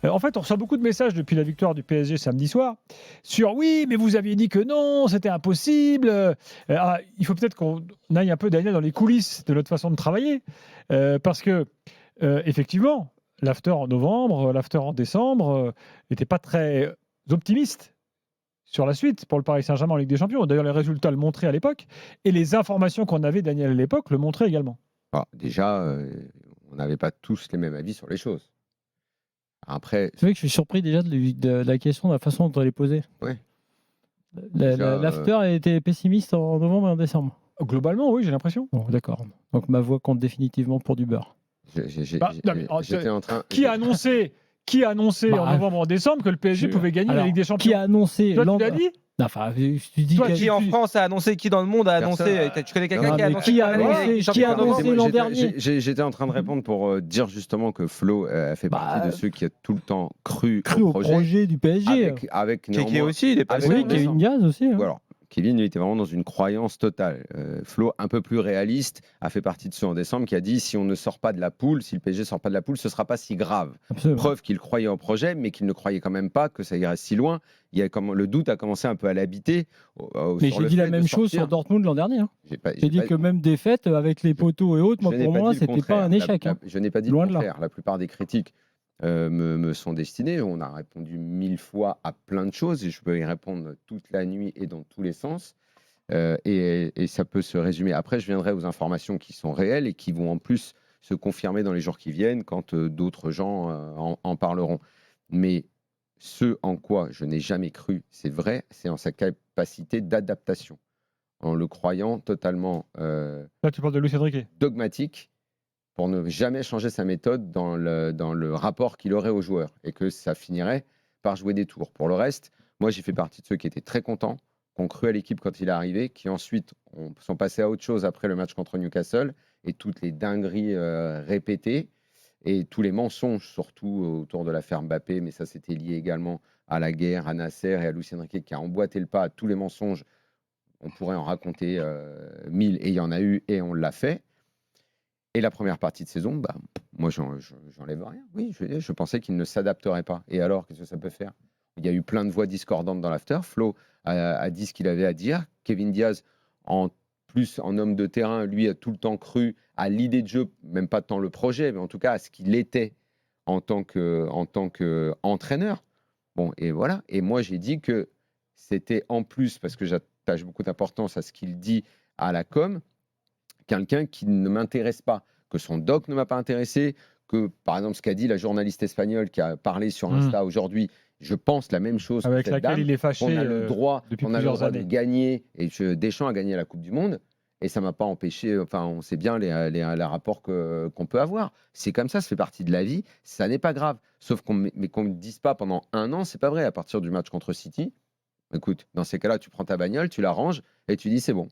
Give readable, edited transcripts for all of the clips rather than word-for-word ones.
En fait, on reçoit beaucoup de messages depuis la victoire du PSG samedi soir sur oui, mais vous aviez dit que non, c'était impossible. Il faut peut-être qu'on aille un peu, Daniel, dans les coulisses de notre façon de travailler. Parce que, effectivement, l'after en novembre, l'after en décembre n'était pas très optimiste sur la suite pour le Paris Saint-Germain en Ligue des Champions. D'ailleurs, les résultats le montraient à l'époque et les informations qu'on avait, Daniel, à l'époque, le montraient également. Déjà, on n'avait pas tous les mêmes avis sur les choses. Après, C'est vrai que je suis surpris déjà de la question, de la façon dont elle est posée. ouais. Déjà, L'after a été pessimiste en novembre et en décembre. Globalement, oui, j'ai l'impression. Bon, d'accord. Donc ma voix compte définitivement pour du beurre. j'étais en train. Qui a annoncé en novembre, en décembre que le PSG pouvait gagner la Ligue des Champions? Qui a annoncé Toi, tu l'as dit? Enfin, tu dis Toi, Qui en France a annoncé, qui dans le monde a annoncé? Tu connais quelqu'un Non, qui a mais annoncé qui a la Ligue annoncé- des qui Champions a en novembre? annoncé l'an dernier? J'étais en train de répondre pour dire justement que Flo fait partie de ceux qui a tout le temps cru au au projet du PSG. avec Kéké néanmoins. aussi, il est pas avec- sûr. Oui, Kevin Diaz aussi. Hein. Voilà. Kevin, il était vraiment dans une croyance totale. Flo, un peu plus réaliste, a fait partie de ceux en décembre qui a dit si on ne sort pas de la poule, si le PSG ne sort pas de la poule, ce ne sera pas si grave. Absolument. Preuve qu'il croyait au projet, mais qu'il ne croyait quand même pas que ça irait si loin. Le doute a commencé un peu à l'habiter. Mais j'ai dit la même chose sur Dortmund l'an dernier. Hein. J'ai dit que même défaite avec les poteaux et autres, pour moi, c'était pas un échec. Je n'ai pas dit Loin le de là. contraire. La plupart des critiques me sont destinées. On a répondu 1000 fois à plein de choses et je peux y répondre toute la nuit et dans tous les sens. Et ça peut se résumer. Après, je viendrai aux informations qui sont réelles et qui vont en plus se confirmer dans les jours qui viennent quand d'autres gens en parleront. Mais ce en quoi je n'ai jamais cru, c'est vrai, c'est en sa capacité d'adaptation, en le croyant totalement Là, tu parles de Luis Enrique. dogmatique pour ne jamais changer sa méthode dans le rapport qu'il aurait aux joueurs et que ça finirait par jouer des tours. Pour le reste, moi, j'ai fait partie de ceux qui étaient très contents, qui ont cru à l'équipe quand il est arrivé, qui ensuite sont passés à autre chose après le match contre Newcastle et toutes les dingueries répétées et tous les mensonges, surtout autour de l'affaire Mbappé, mais ça, c'était lié également à la guerre, à Nasser et à Luis Enrique qui a emboîté le pas à tous les mensonges. On pourrait en raconter 1000 et il y en a eu et on l'a fait. Et la première partie de saison, moi, j'enlève rien. Oui, je pensais qu'il ne s'adapterait pas. Et alors, qu'est-ce que ça peut faire? Il y a eu plein de voix discordantes dans l'after. Flo a dit ce qu'il avait à dire. Kevin Diaz, en homme de terrain, lui a tout le temps cru à l'idée de jeu, même pas tant le projet, mais en tout cas à ce qu'il était en tant qu'entraîneur. Bon, et voilà. Et moi, j'ai dit que c'était en plus, parce que j'attache beaucoup d'importance à ce qu'il dit à la com', quelqu'un qui ne m'intéresse pas, que son doc ne m'a pas intéressé, que par exemple ce qu'a dit la journaliste espagnole qui a parlé sur Insta aujourd'hui, je pense la même chose. Avec laquelle il est fâché on a le droit, depuis on a le plusieurs droit années. de gagner, et Deschamps a gagné la Coupe du Monde, et ça ne m'a pas empêché, enfin on sait bien les rapports qu'on peut avoir. C'est comme ça fait partie de la vie, ça n'est pas grave. Sauf qu'on ne dise pas pendant un an, c'est pas vrai, à partir du match contre City, écoute, dans ces cas-là, tu prends ta bagnole, tu la ranges, et tu dis c'est bon.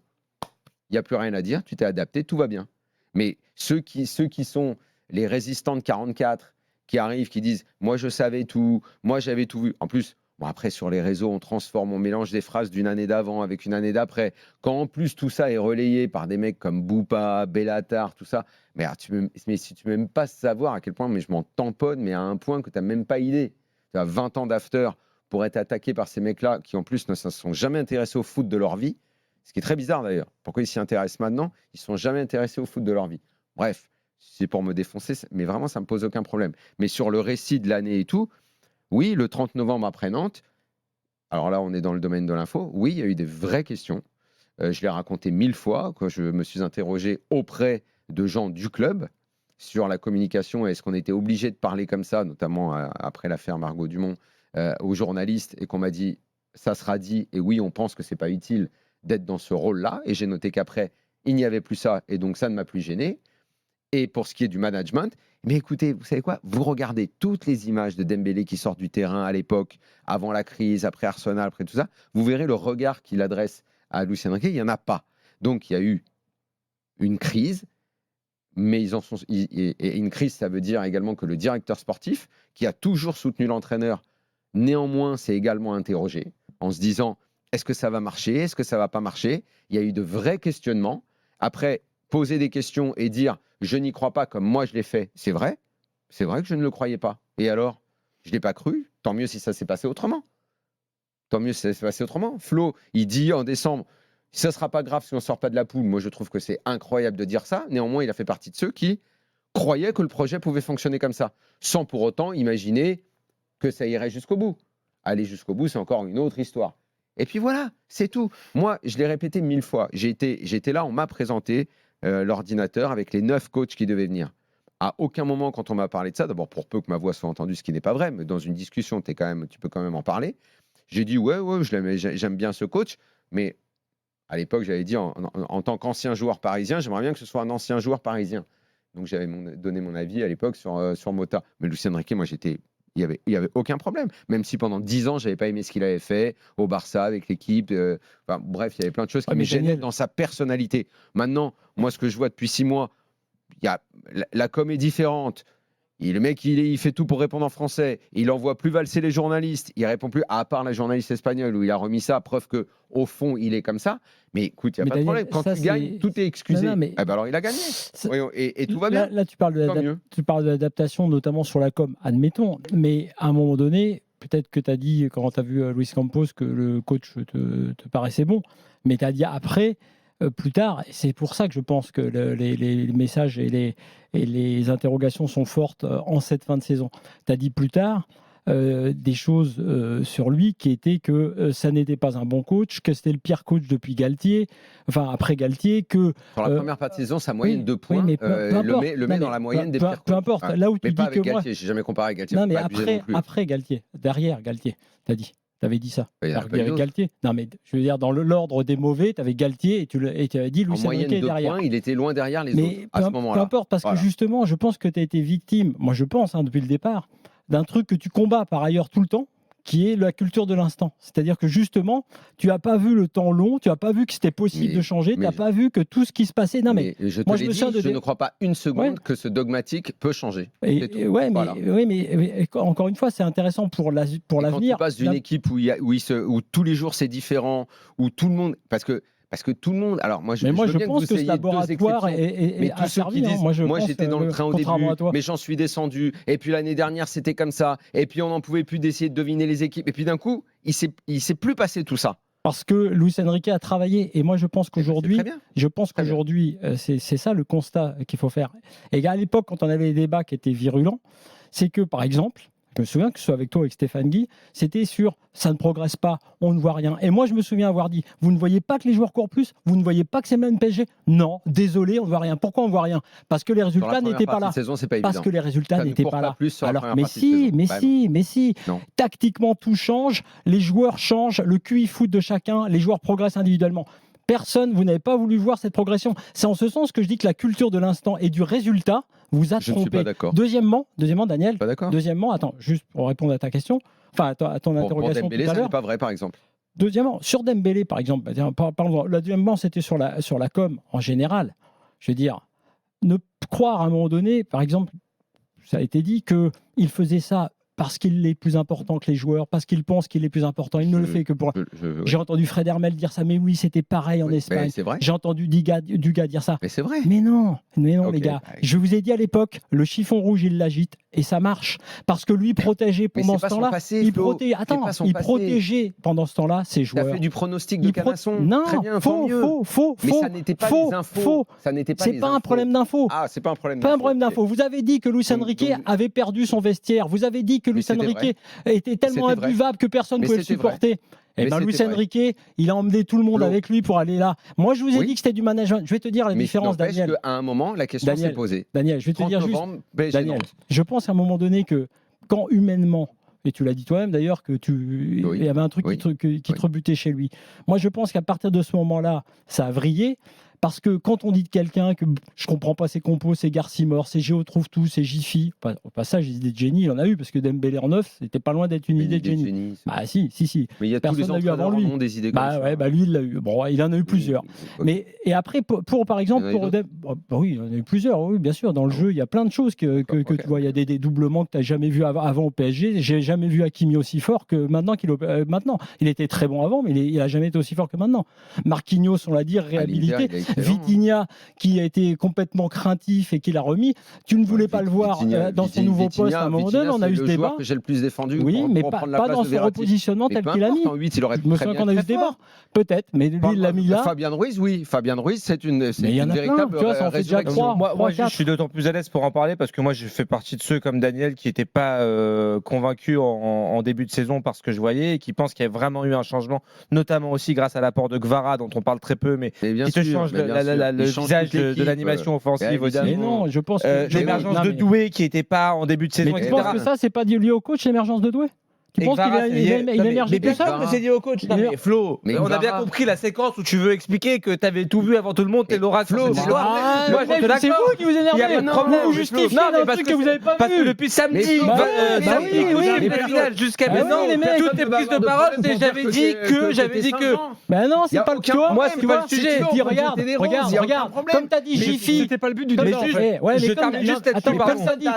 Il n'y a plus rien à dire, tu t'es adapté, tout va bien. Mais ceux qui sont les résistants de 44, qui arrivent, qui disent « moi je savais tout, moi j'avais tout vu ». En plus, après sur les réseaux, on transforme, on mélange des phrases d'une année d'avant avec une année d'après. Quand en plus tout ça est relayé par des mecs comme Boupa, Bellatar, tout ça, mais si tu ne veux même pas savoir à quel point, mais je m'en tamponne, mais à un point que tu n'as même pas idée. Tu as 20 ans d'after pour être attaqué par ces mecs-là qui en plus ne se sont jamais intéressés au foot de leur vie. Ce qui est très bizarre d'ailleurs. Pourquoi ils s'y intéressent maintenant? Ils ne sont jamais intéressés au foot de leur vie. Bref, c'est pour me défoncer, mais vraiment, ça ne me pose aucun problème. Mais sur le récit de l'année et tout, oui, le 30 novembre après Nantes, alors là, on est dans le domaine de l'info, oui, il y a eu des vraies questions. Je l'ai raconté 1000 fois, quand je me suis interrogé auprès de gens du club sur la communication. Est-ce qu'on était obligé de parler comme ça, notamment après l'affaire Margot Dumont, aux journalistes, et qu'on m'a dit, ça sera dit, et oui, on pense que ce n'est pas utile d'être dans ce rôle-là, et j'ai noté qu'après, il n'y avait plus ça, et donc ça ne m'a plus gêné. Et pour ce qui est du management, mais écoutez, vous savez quoi? Vous regardez toutes les images de Dembélé qui sort du terrain à l'époque, avant la crise, après Arsenal, après tout ça, vous verrez le regard qu'il adresse à Luis Enrique, il n'y en a pas. Donc il y a eu une crise, mais et une crise, ça veut dire également que le directeur sportif, qui a toujours soutenu l'entraîneur, néanmoins s'est également interrogé, en se disant, est-ce que ça va marcher? Est-ce que ça ne va pas marcher? Il y a eu de vrais questionnements. Après, poser des questions et dire je n'y crois pas comme moi je l'ai fait, c'est vrai que je ne le croyais pas. Et alors? Je ne l'ai pas cru. Tant mieux si ça s'est passé autrement. Flo, il dit en décembre, ça ne sera pas grave si on ne sort pas de la poule. Moi, je trouve que c'est incroyable de dire ça. Néanmoins, il a fait partie de ceux qui croyaient que le projet pouvait fonctionner comme ça, sans pour autant imaginer que ça irait jusqu'au bout. Aller jusqu'au bout, c'est encore une autre histoire. Et puis voilà, c'est tout. Moi, je l'ai répété 1000 fois. J'étais là, on m'a présenté l'ordinateur avec les 9 coachs qui devaient venir. À aucun moment, quand on m'a parlé de ça, d'abord pour peu que ma voix soit entendue, ce qui n'est pas vrai, mais dans une discussion, tu peux quand même en parler. J'ai dit, ouais, j'aime bien ce coach, mais à l'époque, j'avais dit, en tant qu'ancien joueur parisien, j'aimerais bien que ce soit un ancien joueur parisien. Donc, j'avais donné mon avis à l'époque sur Mota. Mais Luis Enrique, moi, il y avait aucun problème. Même si pendant 10 ans, je n'avais pas aimé ce qu'il avait fait au Barça, avec l'équipe. Bref, il y avait plein de choses qui me gênaient dans sa personnalité. Maintenant, moi, ce que je vois depuis 6 mois, la com est différente. Le mec, il fait tout pour répondre en français. Il envoie plus valser les journalistes. Il répond plus, à part la journaliste espagnole où il a remis ça, preuve qu'au fond, il est comme ça. Mais écoute, il n'y a pas de problème. Quand tu gagnes, tout est excusé. Alors, il a gagné. Et tout va bien. Là, tu parles de l'adaptation, notamment sur la com, admettons. Mais à un moment donné, peut-être que tu as dit, quand tu as vu Luis Campos, que le coach te paraissait bon. Mais tu as dit après... plus tard, et c'est pour ça que je pense que les messages et les interrogations sont fortes en cette fin de saison. Tu as dit plus tard des choses sur lui qui étaient que ça n'était pas un bon coach, que c'était le pire coach depuis Galtier, enfin après Galtier, que... Sur la première partie de saison, sa moyenne de points le met dans la moyenne des pires coachs. Peu importe, là où tu dis que Galtier, moi... j'ai jamais comparé Galtier. Non mais après Galtier, derrière Galtier, tu as dit. Tu avais dit ça. Il y avait Galtier. Non, mais je veux dire, dans l'ordre des mauvais, tu avais Galtier et tu avais dit Luis Enrique derrière. Points, il était loin derrière les autres à ce moment-là. Peu importe, parce que justement, je pense que tu as été victime, moi je pense, depuis le départ, d'un truc que tu combats par ailleurs tout le temps, qui est la culture de l'instant. C'est-à-dire que justement, tu n'as pas vu le temps long, tu n'as pas vu que c'était possible de changer, tu n'as pas vu que tout ce qui se passait... Non, mais je ne crois pas une seconde que ce dogmatique peut changer. Mais encore une fois, c'est intéressant pour l'avenir. Quand tu passes d'une équipe où tous les jours c'est différent, où tout le monde... Parce que tout le monde. Alors moi, je pense que ce laboratoire est asservi. Moi, j'étais dans le train au début, mais j'en suis descendu. Et puis l'année dernière, c'était comme ça. Et puis on n'en pouvait plus d'essayer de deviner les équipes. Et puis d'un coup, il s'est plus passé tout ça. Parce que Luis Enrique a travaillé. Et moi, je pense qu'aujourd'hui, c'est ça le constat qu'il faut faire. Et à l'époque, quand on avait des débats qui étaient virulents, c'est que par exemple. Je me souviens que ce soit avec toi, avec Stéphane Guy, c'était sur ça ne progresse pas, on ne voit rien. Et moi, je me souviens avoir dit vous ne voyez pas que les joueurs courent plus, vous ne voyez pas que c'est même PSG. Non, désolé, on ne voit rien. Pourquoi on ne voit rien? Parce que les résultats n'étaient pas là. Parce que les résultats n'étaient pas là. Alors, mais si. Non. Tactiquement, tout change, les joueurs changent, le QI foot de chacun, les joueurs progressent individuellement. Personne, vous n'avez pas voulu voir cette progression. C'est en ce sens que je dis que la culture de l'instant et du résultat vous a trompé. Je ne suis pas d'accord. Deuxièmement, Daniel. Pas d'accord. Deuxièmement, attends, juste pour répondre à ta question, enfin à ton interrogation Dembélé, tout à l'heure. Ça n'est pas vrai, par exemple. Deuxièmement, sur Dembélé, par exemple, deuxièmement, c'était sur la com en général. Je veux dire, ne croire à un moment donné, par exemple, ça a été dit qu'il faisait ça parce qu'il est plus important que les joueurs, parce qu'il pense qu'il est plus important. Il ne le fait que pour... J'ai entendu Fred Hermel dire ça, mais oui, c'était pareil en Espagne. J'ai entendu Dugas dire ça. Mais c'est vrai. Mais non, les gars. Je vous ai dit à l'époque, le chiffon rouge, il l'agite et ça marche. Parce que lui protégeait pendant ce temps-là. Il protégeait pendant ce temps-là ses joueurs. Tu as fait du pronostic de Canasson. Non, très bien, faux. Mais ça n'était pas des infos. C'est pas un problème d'infos. Ah, c'est pas un problème d'infos. Pas un problème d'infos. Vous avez dit que Luis Enrique avait perdu son vestiaire. Vous avez dit que Luis Enrique était tellement imbuvable que personne ne pouvait le supporter. Et bien Luis Enrique, il a emmené tout le monde avec lui pour aller là. Moi, je vous ai dit que c'était du management. Je vais te dire la différence, Daniel. À un moment, la question s'est posée. Daniel, je vais te dire juste. Daniel, je pense à un moment donné que quand humainement, et tu l'as dit toi-même d'ailleurs, que il y avait un truc qui te rebutait chez lui. Moi, je pense qu'à partir de ce moment-là, ça a vrillé. Parce que quand on dit de quelqu'un que je comprends pas ses compos, ses Garcimore, ses Géo trouve tout, ses Jiffy, au passage, les idées de génie, il en a eu, parce que Dembélé en neuf, c'était pas loin d'être une idée de génie. Ah si. Mais il y a tous les entraîneurs qui ont des idées comme ça. Lui, il l'a eu. Bon, il en a eu plusieurs. Mais, et après, par exemple, oui, il en a eu plusieurs, oui, bien sûr. Dans le jeu, il y a plein de choses que tu vois. Il y a des dédoublements que tu n'as jamais vu avant au PSG. J'ai jamais vu Hakimi aussi fort que maintenant. Il était très bon avant, mais il n'a jamais été aussi fort que maintenant. Marquinhos, on l'a dit, réhabilité. Vitinha qui a été complètement craintif et qui l'a remis. Tu ne voulais pas le voir dans son nouveau poste à un moment donné. On a eu ce débat. Que j'ai le plus défendu. Oui, mais pas dans son repositionnement tel qu'il a mis. En 8, il aurait Je me souviens qu'on a eu ce débat. Peut-être, mais lui, il l'a mis là. Fabien Ruiz, oui. Fabien Ruiz, c'est une véritable. Tu vois, ça en fait déjà 3. Moi, je suis d'autant plus à l'aise pour en parler parce que moi, je fais partie de ceux comme Daniel qui n'étaient pas convaincus en début de saison par ce que je voyais et qui pensent qu'il y a vraiment eu un changement, notamment aussi grâce à l'apport de Gvara, dont on parle très peu, mais qui te change le visage de l'animation offensive aussi. Mais non, je pense que l'émergence de Doué qui n'était pas en début de saison. Mais tu penses que ça, c'est pas lié au coach, l'émergence de Doué? Tu penses qu'il a émergé tout ça? C'est lié au coach. Mais Flo, on a bien compris la séquence où tu veux expliquer que tu avais tout vu avant tout le monde, t'es l'oracle. Flo, c'est vous qui vous énervez. Vous justifiez un truc que vous n'avez pas vu. Parce que depuis samedi, jusqu'à maintenant, toutes tes prises de parole, j'avais dit que. Ben non, c'est pas le cas. Moi, c'est pas le sujet. Regarde. Comme t'as dit Jiffy. C'était pas le but du débat. Je termine juste là-dessus. Comme t'as dit.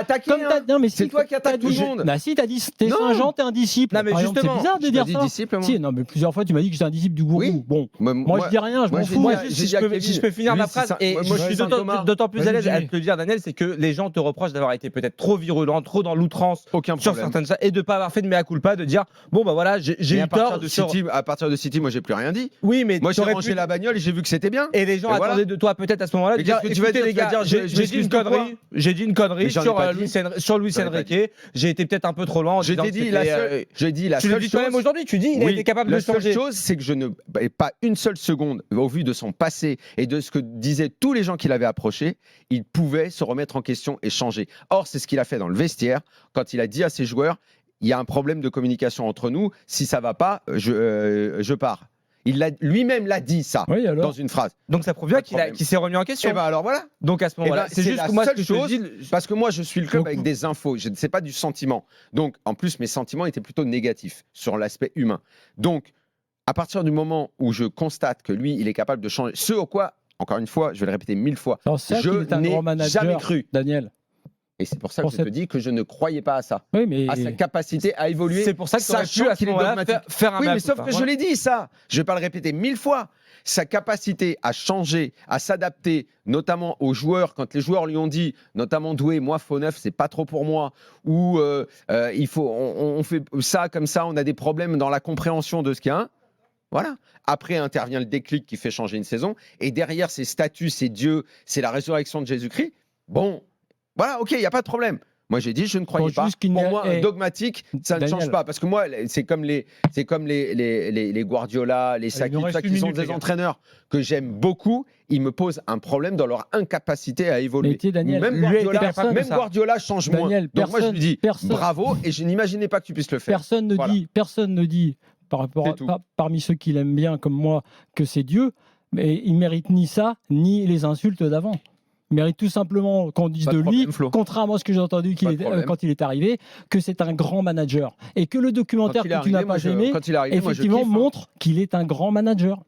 Non, mais c'est toi qui attaques tout le monde. Bah si, t'as dit t'es Saint-Jean, t'es un disciple. Non, mais justement, c'est bizarre de dire ça. Disciple, si, non, mais plusieurs fois tu m'as dit que j'étais un disciple du gourou. Oui. Bon, moi je dis rien, je m'en fous. Si je peux finir ma phrase, et je suis d'autant plus à l'aise à te le dire, Daniel, c'est que les gens te reprochent d'avoir été peut-être trop virulent, trop dans l'outrance sur certaines choses, et de pas avoir fait de mea culpa, de dire bon bah voilà, j'ai eu tort. À partir de City, moi j'ai plus rien dit. Oui, mais moi j'ai rangé la bagnole et j'ai vu que c'était bien. Et les gens attendaient de toi peut-être à ce moment-là de dire écoutez les gars, j'ai dit une connerie sur Luis Enrique, j'ai été peut-être un peu trop loin. J'ai dit la seule chose. Même aujourd'hui, tu dis il a été capable de changer. La seule chose, c'est que je ne pas une seule seconde, au vu de son passé et de ce que disaient tous les gens qui l'avaient approché, il pouvait se remettre en question et changer. Or, c'est ce qu'il a fait dans le vestiaire quand il a dit à ses joueurs il y a un problème de communication entre nous. Si ça va pas, je pars. Lui-même l'a dit ça dans une phrase. Donc ça prouve bien qu'il s'est remis en question. Et ben alors voilà. Donc à ce moment-là, c'est juste la seule chose. Parce que moi je suis le club avec des infos. Je ne sais pas du sentiment. Donc en plus mes sentiments étaient plutôt négatifs sur l'aspect humain. Donc à partir du moment où je constate que lui il est capable de changer, ce au quoi, encore une fois, je vais le répéter 1000 fois, je n'ai jamais cru. Daniel. Et c'est pour ça que je te dis que je ne croyais pas à ça, à sa capacité à évoluer. C'est pour ça que tu aurais pu à ce moment-là faire un oui, mais sauf que je l'ai dit ça. Je vais pas le répéter 1000 fois. Sa capacité à changer, à s'adapter, notamment aux joueurs, quand les joueurs lui ont dit, notamment Doué, moi faux neuf, c'est pas trop pour moi, ou il faut, on fait ça comme ça, on a des problèmes dans la compréhension de ce qu'il y a. Voilà. Après intervient le déclic qui fait changer une saison, et derrière c'est statuts, c'est Dieu, c'est la résurrection de Jésus-Christ. Bon. Voilà, ok, il n'y a pas de problème. Moi, j'ai dit, je ne croyais pas. Pour moi, un dogmatique, ça ne change pas. Parce que moi, c'est comme les Guardiola, les Saki, qui sont des entraîneurs que j'aime beaucoup. Ils me posent un problème dans leur incapacité à évoluer. Daniel, même Guardiola change moins. Donc moi, je lui dis bravo et je n'imaginais pas que tu puisses le faire. Personne ne dit parmi ceux qui l'aiment bien comme moi que c'est Dieu, mais il ne mérite ni ça, ni les insultes d'avant. Il mérite tout simplement qu'on dise de lui, contrairement à ce que j'ai entendu quand il est arrivé, que c'est un grand manager. Et que le documentaire que tu n'as pas aimé, effectivement, montre qu'il est un grand manager.